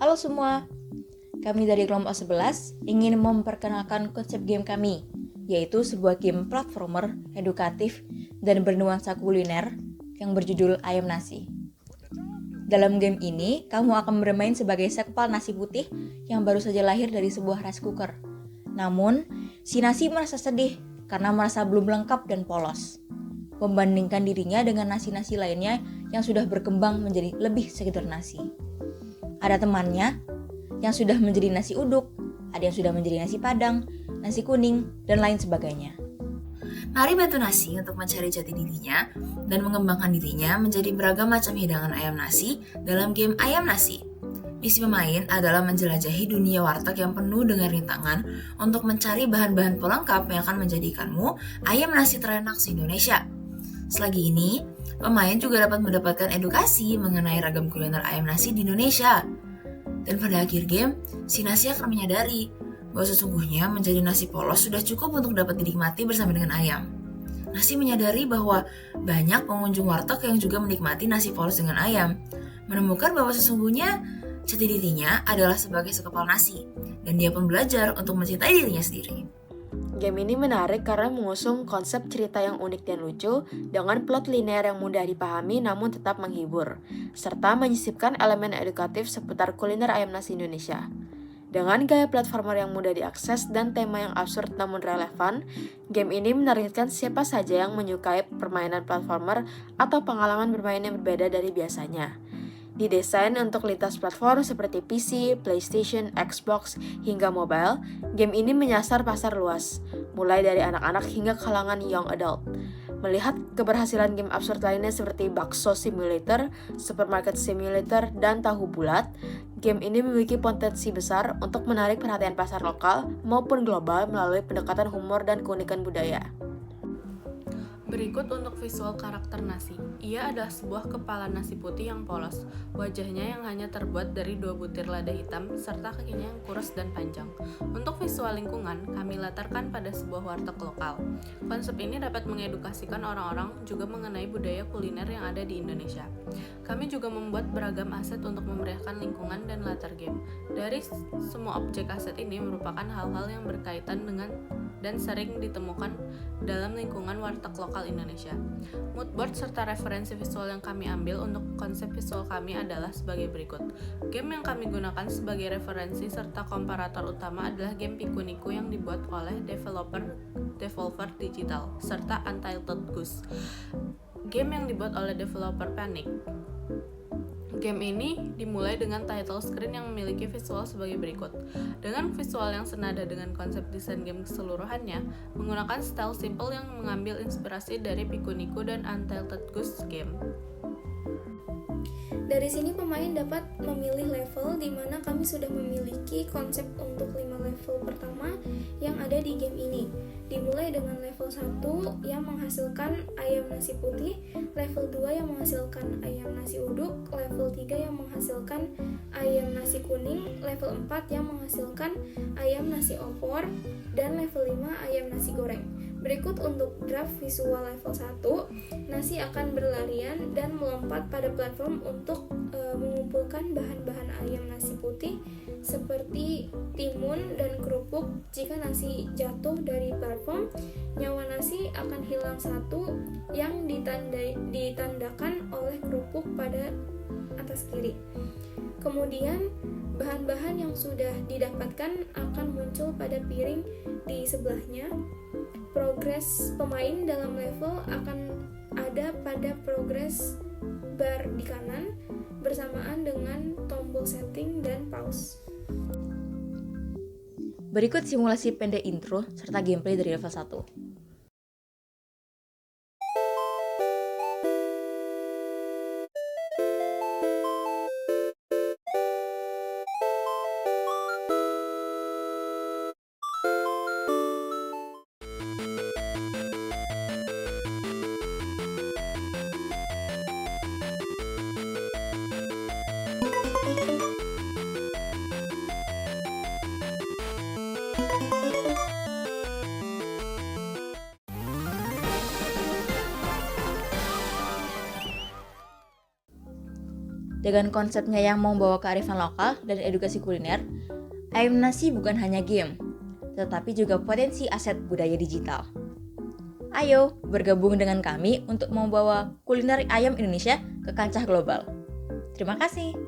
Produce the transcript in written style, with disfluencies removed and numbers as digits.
Halo semua, kami dari kelompok 11 ingin memperkenalkan konsep game kami, yaitu sebuah game platformer, edukatif, dan bernuansa kuliner yang berjudul Ayam Nasi. Dalam game ini, kamu akan bermain sebagai sekpal nasi putih yang baru saja lahir dari sebuah rice cooker. Namun, si nasi merasa sedih karena merasa belum lengkap dan polos. Membandingkan dirinya dengan nasi-nasi lainnya yang sudah berkembang menjadi lebih sekedar nasi. Ada temannya yang sudah menjadi nasi uduk, ada yang sudah menjadi nasi padang, nasi kuning, dan lain sebagainya. Mari bantu nasi untuk mencari jati dirinya dan mengembangkan dirinya menjadi beragam macam hidangan ayam nasi dalam game Ayam Nasi. Misi pemain adalah menjelajahi dunia warteg yang penuh dengan rintangan untuk mencari bahan-bahan pelengkap yang akan menjadikanmu ayam nasi terenak se-Indonesia. Selagi ini, pemain juga dapat mendapatkan edukasi mengenai ragam kuliner ayam nasi di Indonesia. Dan pada akhir game, si nasi akan menyadari bahwa sesungguhnya menjadi nasi polos sudah cukup untuk dapat dinikmati bersama dengan ayam. Nasi menyadari bahwa banyak pengunjung warteg yang juga menikmati nasi polos dengan ayam, menemukan bahwa sesungguhnya jati dirinya adalah sebagai sekepal nasi, dan dia pun belajar untuk mencintai dirinya sendiri. Game ini menarik karena mengusung konsep cerita yang unik dan lucu dengan plot linear yang mudah dipahami namun tetap menghibur, serta menyisipkan elemen edukatif seputar kuliner ayam nasi Indonesia. Dengan gaya platformer yang mudah diakses dan tema yang absurd namun relevan, game ini menargetkan siapa saja yang menyukai permainan platformer atau pengalaman bermain yang berbeda dari biasanya. Didesain untuk lintas platform seperti PC, PlayStation, Xbox, hingga mobile, game ini menyasar pasar luas, mulai dari anak-anak hingga kalangan young adult. Melihat keberhasilan game absurd lainnya seperti Bakso Simulator, Supermarket Simulator, dan Tahu Bulat, game ini memiliki potensi besar untuk menarik perhatian pasar lokal maupun global melalui pendekatan humor dan keunikan budaya. Berikut untuk visual karakter nasi. Ia adalah sebuah kepala nasi putih yang polos, wajahnya yang hanya terbuat dari 2 butir lada hitam, serta kakinya yang kurus dan panjang. Untuk visual lingkungan, kami latarkan pada sebuah warteg lokal. Konsep ini dapat mengedukasikan orang-orang juga mengenai budaya kuliner yang ada di Indonesia. Kami juga membuat beragam aset untuk memeriahkan lingkungan dan latar game. Dari semua objek aset ini merupakan hal-hal yang berkaitan dengan dan sering ditemukan dalam lingkungan warteg lokal Indonesia. Moodboard serta referensi visual yang kami ambil untuk konsep visual kami adalah sebagai berikut. Game yang kami gunakan sebagai referensi serta komparator utama adalah game Pikuniku yang dibuat oleh developer Devolver Digital serta Untitled Goose, game yang dibuat oleh developer Panic. Game ini dimulai dengan title screen yang memiliki visual sebagai berikut. Dengan visual yang senada dengan konsep desain game keseluruhannya, menggunakan style simple yang mengambil inspirasi dari Pikuniku dan Untitled Goose Game. Dari sini pemain dapat memilih level di mana kami sudah memiliki konsep untuk 5 level pertama yang ada di game ini. Dimulai dengan level 1 yang menghasilkan ayam nasi putih, level 2 yang menghasilkan ayam nasi uduk, level 3 yang menghasilkan ayam nasi kuning, level 4 yang menghasilkan ayam nasi opor, dan level 5 ayam nasi goreng. Berikut untuk draft visual level 1, nasi akan berlarian dan melompat pada platform untuk mengumpulkan bahan-bahan ayam nasi putih seperti timun dan kerupuk. Jika nasi jatuh dari platform, nyawa nasi akan hilang 1 yang ditandakan oleh kerupuk pada atas kiri. Kemudian, bahan-bahan yang sudah didapatkan akan muncul pada piring di sebelahnya. Progres pemain dalam level akan ada pada progres bar di kanan bersamaan dengan tombol setting dan pause. Berikut simulasi pendek intro serta gameplay dari level 1. Dengan konsepnya yang membawa kearifan lokal dan edukasi kuliner, Ayam Nasi bukan hanya game, tetapi juga potensi aset budaya digital. Ayo bergabung dengan kami untuk membawa kuliner ayam Indonesia ke kancah global. Terima kasih.